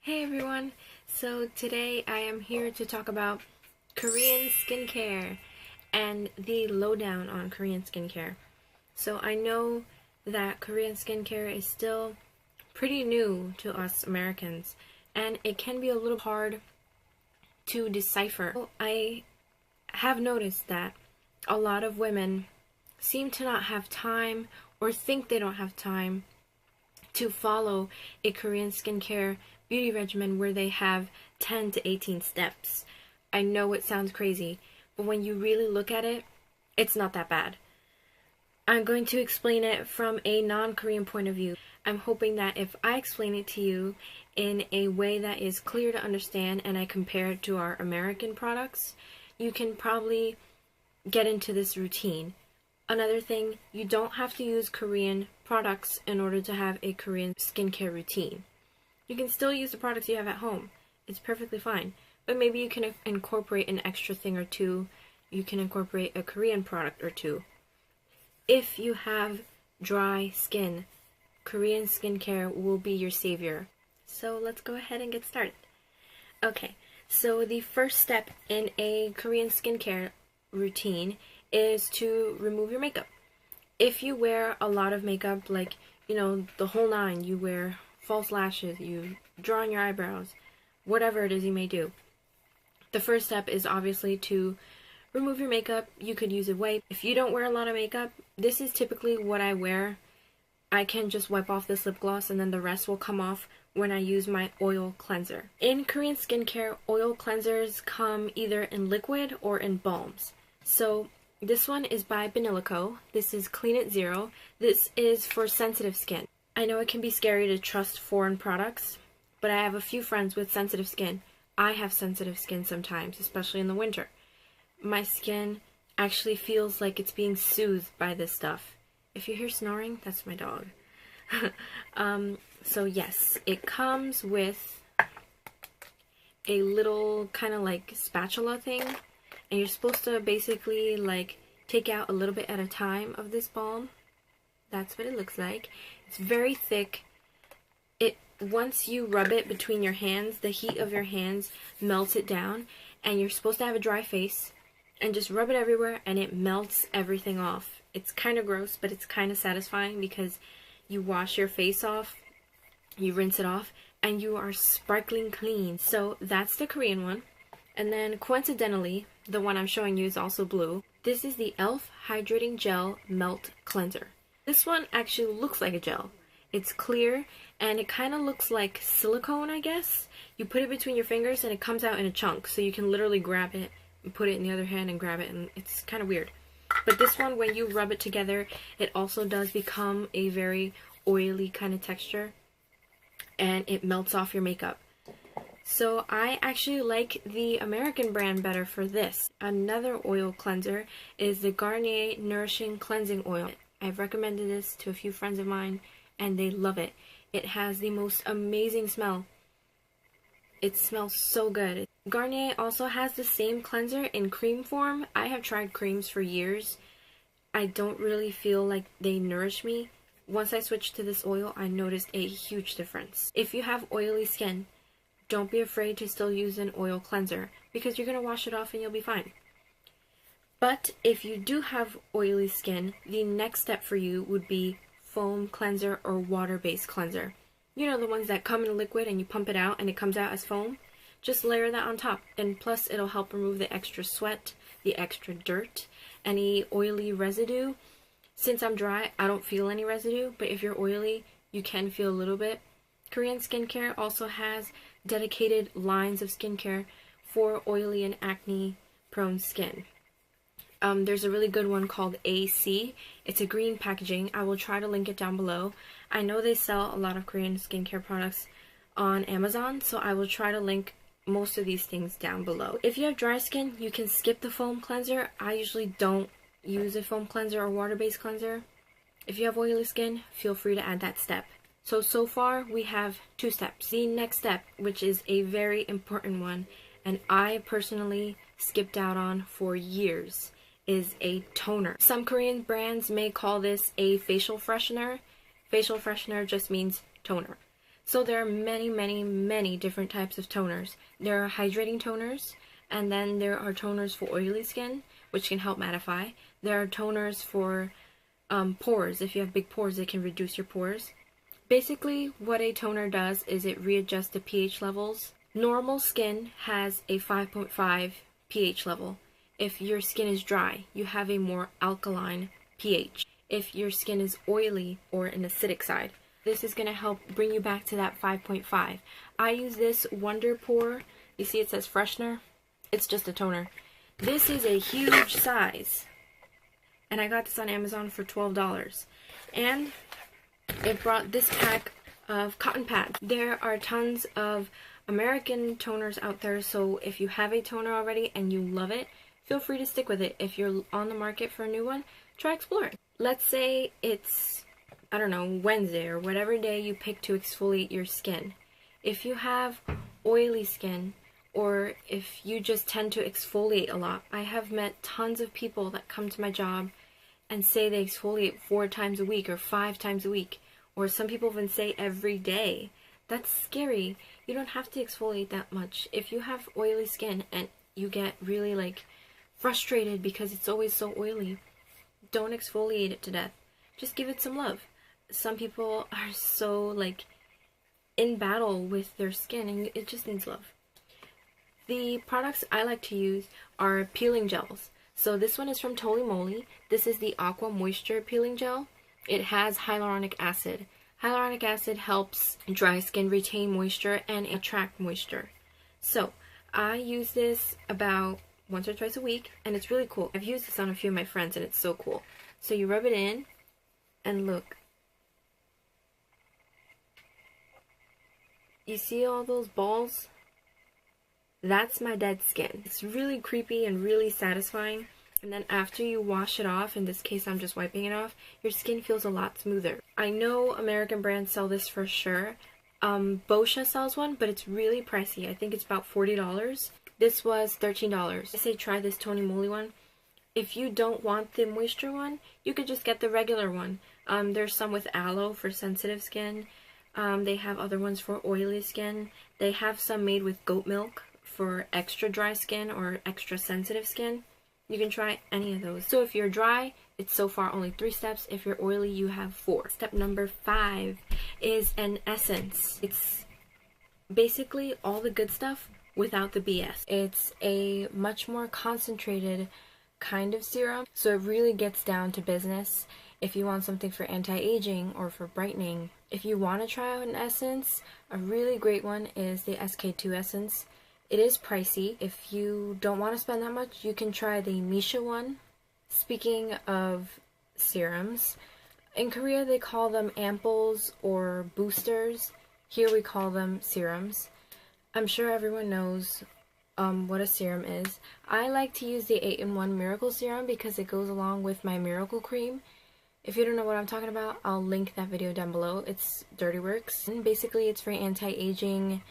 Hey everyone! So today I am here to talk about Korean skincare and the lowdown on Korean skincare. So I know that Korean skincare is still pretty new to us Americans, and it can be a little hard to decipher. I have noticed that a lot of women seem to not have time or think they don't have time to follow a Korean skincare beauty regimen where they have 10 to 18 steps. I know it sounds crazy, but when you really look at it, it's not that bad. I'm going to explain it from a non-Korean point of view. I'm hoping that if I explain it to you in a way that is clear to understand and I compare it to our American products, you can probably get into this routine. Another thing, you don't have to use Korean products in order to have a Korean skincare routine. You can still use the products you have at home. It's perfectly fine. But maybe you can incorporate an extra thing or two. You can incorporate a Korean product or two. If you have dry skin, Korean skincare will be your savior. So let's go ahead and get started. Okay, so the first step in a Korean skincare routine is to remove your makeup. If you wear a lot of makeup, like, the whole nine, you wear false lashes, you draw on your eyebrows, whatever it is you may do, the first step is obviously to remove your makeup. You could use a wipe. If you don't wear a lot of makeup, this is typically what I wear. I can just wipe off this lip gloss and then the rest will come off when I use my oil cleanser. In Korean skincare, oil cleansers come either in liquid or in balms. So this one is by Banila. This is Clean It Zero. This is for sensitive skin. I know it can be scary to trust foreign products, but I have a few friends with sensitive skin. I have sensitive skin sometimes, especially in the winter. My skin actually feels like it's being soothed by this stuff. If you hear snoring, that's my dog. So yes, it comes with a little kind of like spatula thing, and you're supposed to basically like take out a little bit at a time of this balm. That's what it looks like. It's very thick. Once you rub it between your hands, the heat of your hands melts it down, and you're supposed to have a dry face and just rub it everywhere and it melts everything off. It's kind of gross, but it's kind of satisfying because you wash your face off, you rinse it off, and you are sparkling clean. So that's the Korean one. And then coincidentally, the one I'm showing you is also blue. This is the e.l.f. Hydrating Gel Melt Cleanser. This one actually looks like a gel. It's clear and it kind of looks like silicone, I guess. You put it between your fingers and it comes out in a chunk, so you can literally grab it and put it in the other hand and grab it, and it's kind of weird. But this one, when you rub it together, it also does become a very oily kind of texture and it melts off your makeup. So I actually like the American brand better for this. Another oil cleanser is the Garnier Nourishing Cleansing Oil. I've recommended this to a few friends of mine and they love it. It has the most amazing smell. It smells so good. Garnier also has the same cleanser in cream form. I have tried creams for years. I don't really feel like they nourish me. Once I switched to this oil, I noticed a huge difference. If you have oily skin, don't be afraid to still use an oil cleanser because you're going to wash it off and you'll be fine. But if you do have oily skin, the next step for you would be foam cleanser or water-based cleanser. You know, the ones that come in liquid and you pump it out and it comes out as foam? Just layer that on top, and plus it'll help remove the extra sweat, the extra dirt, any oily residue. Since I'm dry, I don't feel any residue, but if you're oily, you can feel a little bit. Korean skincare also has dedicated lines of skincare for oily and acne-prone skin. There's a really good one called AC. It's a green packaging. I will try to link it down below. I know they sell a lot of Korean skincare products on Amazon, so I will try to link most of these things down below. If you have dry skin, you can skip the foam cleanser. I usually don't use a foam cleanser or water-based cleanser. If you have oily skin, feel free to add that step. So far we have 2 steps. The next step, which is a very important one, and I personally skipped out on for years, is a toner. Some Korean brands may call this a facial freshener. Facial freshener just means toner. So there are many different types of toners. There are hydrating toners, and then there are toners for oily skin, which can help mattify. There are toners for pores. If you have big pores, it can reduce your pores. Basically, what a toner does is it readjusts the pH levels. Normal skin has a 5.5 pH level. If your skin is dry, you have a more alkaline pH. If your skin is oily or an acidic side, this is going to help bring you back to that 5.5. I use this Wonder Pore. You see it says Freshner? It's just a toner. This is a huge size. And I got this on Amazon for $12. And it brought this pack of cotton pads. There are tons of American toners out there, so if you have a toner already and you love it, feel free to stick with it. If you're on the market for a new one, try exploring. Let's say it's, I don't know, Wednesday or whatever day you pick to exfoliate your skin. If you have oily skin, or if you just tend to exfoliate a lot, I have met tons of people that come to my job and say they exfoliate 4 times a week or 5 times a week, or some people even say every day. That's scary. You don't have to exfoliate that much. If you have oily skin and you get really like frustrated because it's always so oily, don't exfoliate it to death. Just give it some love. Some people are so like in battle with their skin and it just needs love. The products I like to use are peeling gels. So this one is from TonyMoly. This is the Aqua Moisture Peeling Gel. It has hyaluronic acid. Hyaluronic acid helps dry skin retain moisture and attract moisture. So I use this about once or twice a week, and it's really cool. I've used this on a few of my friends, and it's so cool. So you rub it in, and look. You see all those balls? That's my dead skin. It's really creepy and really satisfying. And then after you wash it off, in this case I'm just wiping it off, your skin feels a lot smoother. I know American brands sell this for sure. Boscia sells one, but it's really pricey. I think it's about $40. This was $13. I say try this TonyMoly one. If you don't want the moisture one, you could just get the regular one. There's some with aloe for sensitive skin. They have other ones for oily skin. They have some made with goat milk for extra dry skin or extra sensitive skin. You can try any of those. So if you're dry, it's so far only 3 steps. If you're oily, you have 4. Step number 5 is an essence. It's basically all the good stuff without the BS. It's a much more concentrated kind of serum, so it really gets down to business. If you want something for anti-aging or for brightening, if you want to try out an essence, a really great one is the SK2 essence. It is pricey. If you don't want to spend that much, you can try the Missha one. Speaking of serums, in Korea they call them ampoules or boosters. Here we call them serums. I'm sure everyone knows what a serum is. I like to use the 8-in-1 Miracle Serum because it goes along with my Miracle Cream. If you don't know what I'm talking about, I'll link that video down below. It's Dirty Works. And basically it's for anti-aging.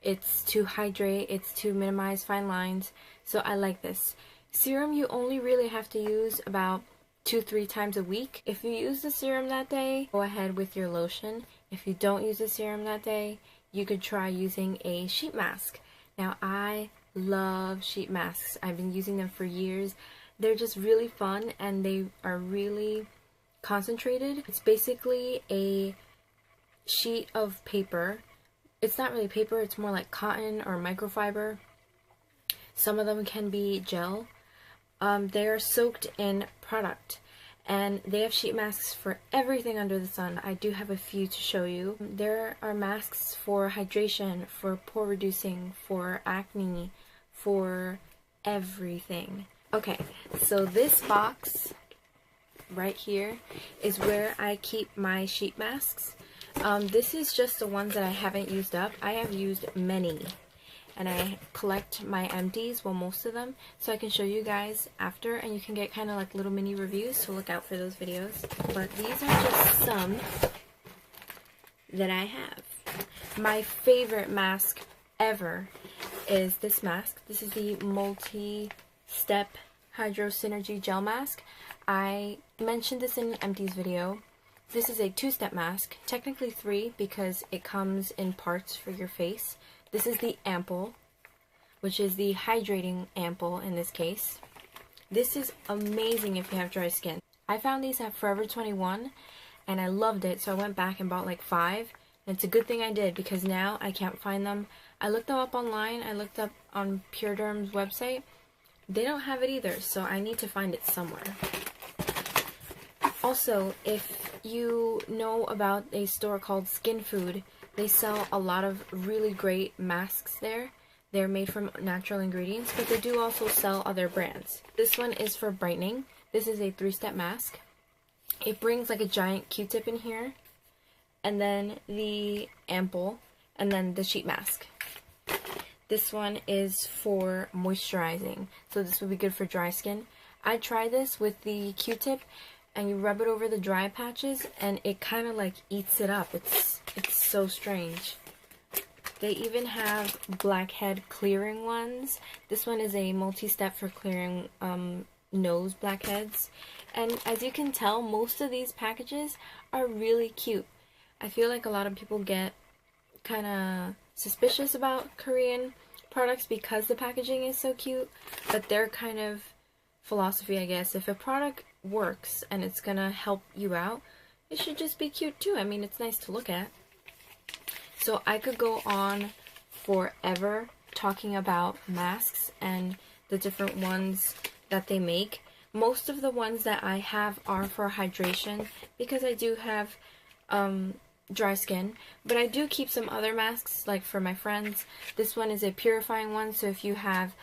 It's to hydrate, it's to minimize fine lines, so I like this. Serum you only really have to use about 2-3 times a week. If you use the serum that day, go ahead with your lotion. If you don't use the serum that day, you could try using a sheet mask. Now I love sheet masks. I've been using them for years. They're just really fun and they are really concentrated. It's basically a sheet of paper. It's not really paper, it's more like cotton or microfiber. Some of them can be gel. They are soaked in product. And they have sheet masks for everything under the sun. I do have a few to show you. There are masks for hydration, for pore reducing, for acne, for everything. Okay, so this box right here is where I keep my sheet masks. This is just the ones that I haven't used up. I have used many, and I collect my empties, well most of them, so I can show you guys after, and you can get kind of like little mini reviews, so look out for those videos. But these are just some that I have. My favorite mask ever is this mask. This is the Multi-Step Hydro Synergy Gel Mask. I mentioned this in an empties video. This is a 2-step mask, technically 3 because it comes in parts for your face. This is the ampoule, which is the hydrating ampoule in this case. This is amazing if you have dry skin. I found these at Forever 21 and I loved it, so I went back and bought like 5. And it's a good thing I did because now I can't find them. I looked them up online, I looked up on Pure Derm's website. They don't have it either, so I need to find it somewhere. Also, if you know about a store called Skin Food, they sell a lot of really great masks there. They're made from natural ingredients, but they do also sell other brands. This one is for brightening. This is a 3-step mask. It brings like a giant Q-tip in here, and then the ampoule, and then the sheet mask. This one is for moisturizing, so this would be good for dry skin. I tried this with the Q-tip, and you rub it over the dry patches, and it kind of like eats it up. It's so strange. They even have blackhead clearing ones. This one is a multi-step for clearing nose blackheads. And as you can tell, most of these packages are really cute. I feel like a lot of people get kind of suspicious about Korean products because the packaging is so cute, but their kind of philosophy, I guess, if a product works and it's gonna help you out, it should just be cute too. I mean, it's nice to look at. So I could go on forever talking about masks and the different ones that they make. Most of the ones that I have are for hydration because I do have dry skin, but I do keep some other masks like for my friends. This one is a purifying one, so if you have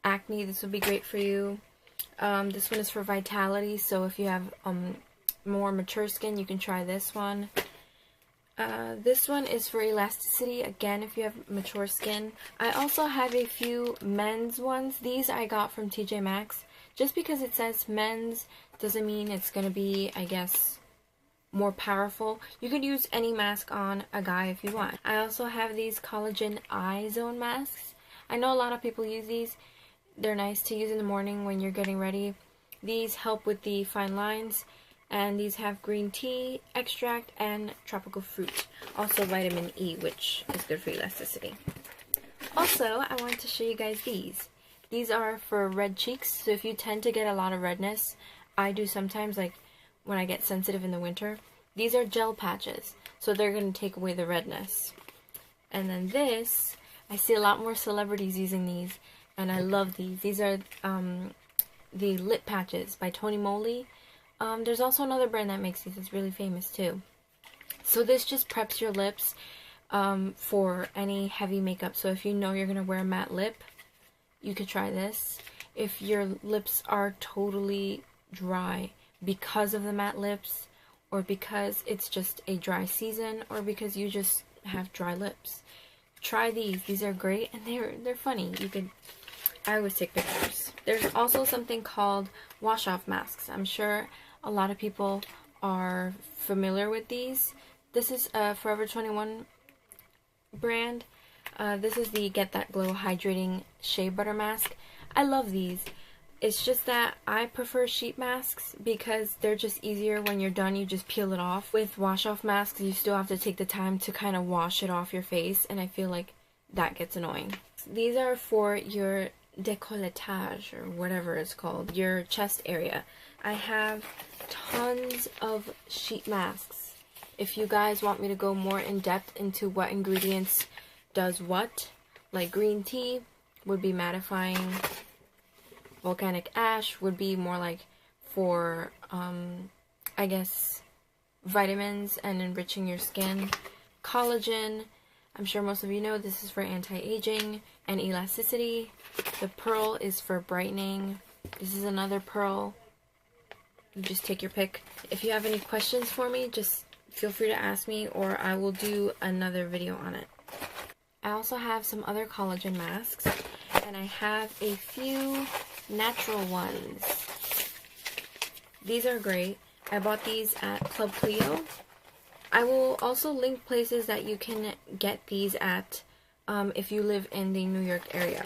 acne, this would be great for you. This one is for vitality, so if you have more mature skin, you can try this one. This one is for elasticity, again, if you have mature skin. I also have a few men's ones. These I got from TJ Maxx. Just because it says men's doesn't mean it's going to be, I guess, more powerful. You could use any mask on a guy if you want. I also have these Collagen Eye Zone masks. I know a lot of people use these. They're nice to use in the morning when you're getting ready. These help with the fine lines. And these have green tea extract and tropical fruit. Also vitamin E, which is good for elasticity. Also, I wanted to show you guys these. These are for red cheeks, so if you tend to get a lot of redness, I do sometimes, like when I get sensitive in the winter. These are gel patches, so they're going to take away the redness. And then this, I see a lot more celebrities using these, and I love these. These are the lip patches by TonyMoly. There's also another brand that makes these. It's really famous too. So this just preps your lips for any heavy makeup. So if you know you're going to wear a matte lip, you could try this. If your lips are totally dry because of the matte lips, or because it's just a dry season, or because you just have dry lips, try these. These are great, and they're funny. I always take pictures. There's also something called wash-off masks. I'm sure a lot of people are familiar with these. This is a Forever 21 brand. This is the Get That Glow Hydrating Shea Butter Mask. I love these. It's just that I prefer sheet masks because they're just easier. When you're done, you just peel it off. With wash-off masks, you still have to take the time to kind of wash it off your face, and I feel like that gets annoying. These are for your décolletage, or whatever it's called, your chest area. I have tons of sheet masks. If you guys want me to go more in depth into what ingredients does what, like green tea would be mattifying, volcanic ash would be more like for I guess vitamins and enriching your skin. Collagen, I'm sure most of you know this is for anti-aging and elasticity. The pearl is for brightening. This is another pearl. You just take your pick. If you have any questions for me, just feel free to ask me, or I will do another video on it. I also have some other collagen masks, and I have a few natural ones. These are great. I bought these at Club Clio. I will also link places that you can get these at if you live in the New York area.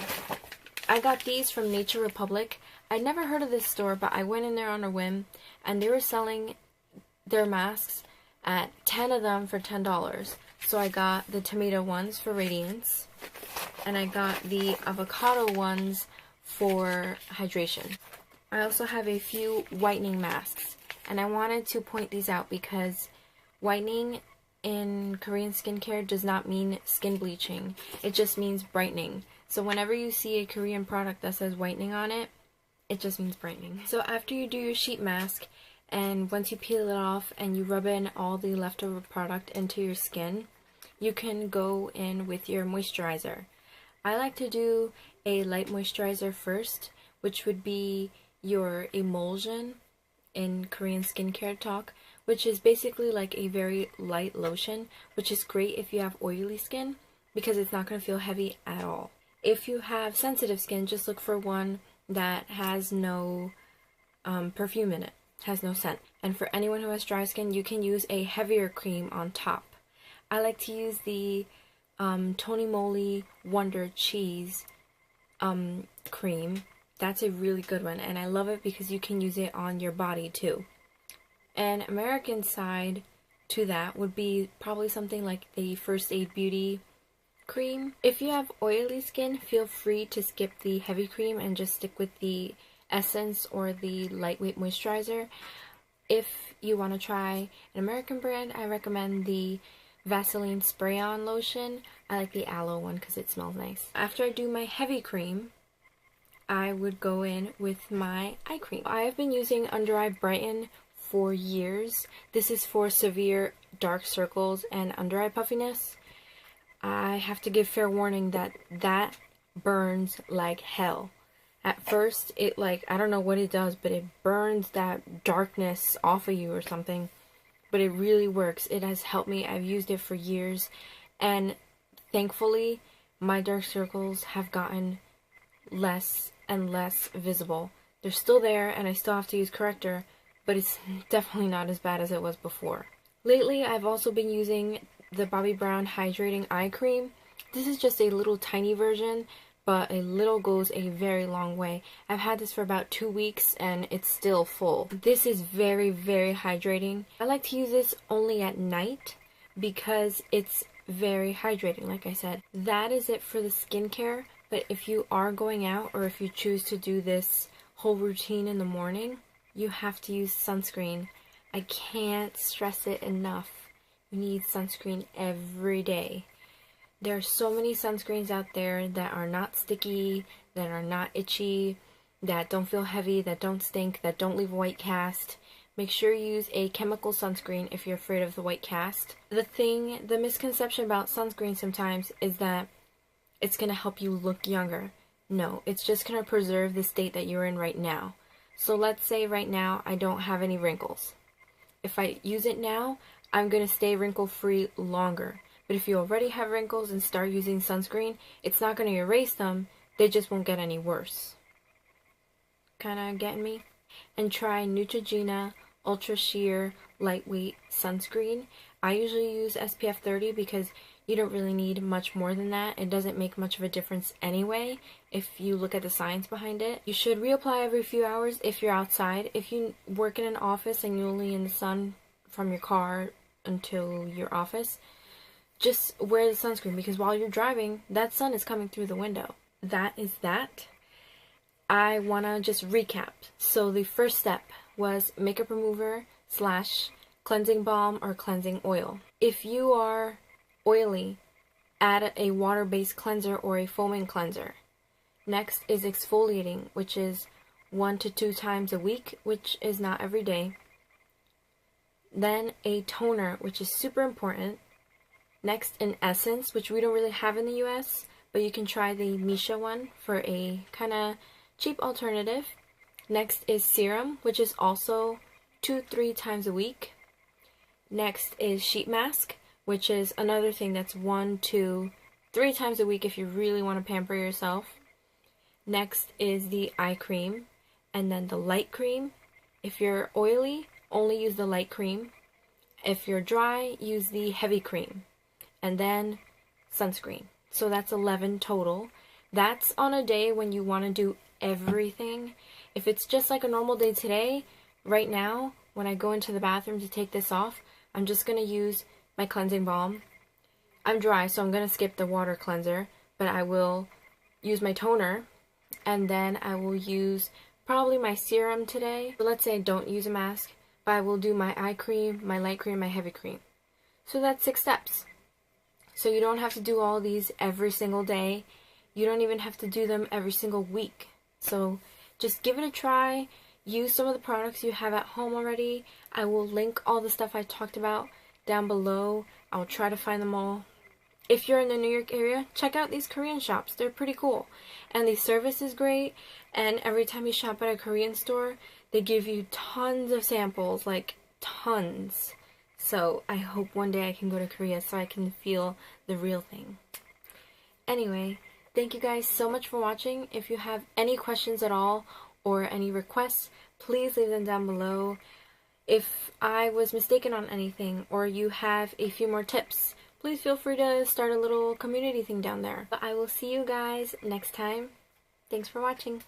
I got these from Nature Republic. I'd never heard of this store, but I went in there on a whim, and they were selling their masks at 10 of them for $10. So I got the tomato ones for radiance, and I got the avocado ones for hydration. I also have a few whitening masks, and I wanted to point these out because whitening in Korean skincare does not mean skin bleaching. It just means brightening. So whenever you see a Korean product that says whitening on it, it just means brightening. So after you do your sheet mask, and once you peel it off and you rub in all the leftover product into your skin, you can go in with your moisturizer. I like to do a light moisturizer first, which would be your Emulsion in Korean skincare talk, which is basically like a very light lotion, which is great if you have oily skin because it's not going to feel heavy at all. If you have sensitive skin, just look for one that has no perfume in it, has no scent. And for anyone who has dry skin, you can use a heavier cream on top. I like to use the TonyMoly Wonder Cheese cream. That's a really good one, and I love it because you can use it on your body too. An American side to that would be probably something like the First Aid Beauty cream. If you have oily skin, feel free to skip the heavy cream and just stick with the essence or the lightweight moisturizer. If you want to try an American brand, I recommend the Vaseline spray-on lotion. I like the Aloe one because it smells nice. After I do my heavy cream, I would go in with my eye cream. I have been using Under Eye Brighten for years. This is for severe dark circles and under eye puffiness. I have to give fair warning that burns like hell. At first, it I don't know what it does, but it burns that darkness off of you or something. But it really works. It has helped me. I've used it for years. And thankfully, my dark circles have gotten less and less visible. They're still there, and I still have to use corrector, but it's definitely not as bad as it was before. Lately, I've also been using the Bobbi Brown Hydrating Eye Cream. This is just a little tiny version, but a little goes a very long way. I've had this for about 2 weeks, and it's still full. This is very, very hydrating. I like to use this only at night because it's very hydrating, like I said. That is it for the skincare, but if you are going out or if you choose to do this whole routine in the morning, you have to use sunscreen. I can't stress it enough. You need sunscreen every day. There are so many sunscreens out there that are not sticky, that are not itchy, that don't feel heavy, that don't stink, that don't leave a white cast. Make sure you use a chemical sunscreen if you're afraid of the white cast. The misconception about sunscreen sometimes is that it's going to help you look younger. No, it's just going to preserve the state that you're in right now. So let's say right now I don't have any wrinkles. If I use it now, I'm going to stay wrinkle-free longer. But if you already have wrinkles and start using sunscreen, it's not going to erase them, they just won't get any worse. Kinda getting me? And try Neutrogena Ultra Sheer Lightweight Sunscreen. I usually use SPF 30 because you don't really need much more than that. It doesn't make much of a difference anyway if you look at the science behind it. You should reapply every few hours if you're outside. If you work in an office and you're only in the sun from your car until your office, just wear the sunscreen because while you're driving, that sun is coming through the window. That is that. I want to just recap. So the first step was makeup remover / cleansing balm or cleansing oil. If you are oily, add a water-based cleanser or a foaming cleanser. Next is exfoliating, which is 1 to 2 times a week, which is not every day. Then a toner, which is super important. Next, an essence, which we don't really have in the US, but you can try the Missha one for a kind of cheap alternative. Next is serum, which is also 2-3 times a week. Next is sheet mask, which is another thing that's 1 to 3 times a week if you really want to pamper yourself. Next is the eye cream, and then the light cream. If you're oily, only use the light cream. If you're dry, use the heavy cream. And then sunscreen. So that's 11 total. That's on a day when you want to do everything. If it's just like a normal day today, right now, when I go into the bathroom to take this off, I'm just going to use my cleansing balm. I'm dry, so I'm going to skip the water cleanser, but I will use my toner, and then I will use probably my serum today. So let's say I don't use a mask, but I will do my eye cream, my light cream, my heavy cream. So that's 6 steps. So you don't have to do all these every single day. You don't even have to do them every single week. So just give it a try. Use some of the products you have at home already. I will link all the stuff I talked about down below. I'll try to find them all. If you're in the New York area, check out these Korean shops. They're pretty cool. And the service is great. And every time you shop at a Korean store, they give you tons of samples, like tons. So I hope one day I can go to Korea so I can feel the real thing. Anyway, thank you guys so much for watching. If you have any questions at all or any requests, please leave them down below. If I was mistaken on anything or you have a few more tips, please feel free to start a little community thing down there. But I will see you guys next time. Thanks for watching.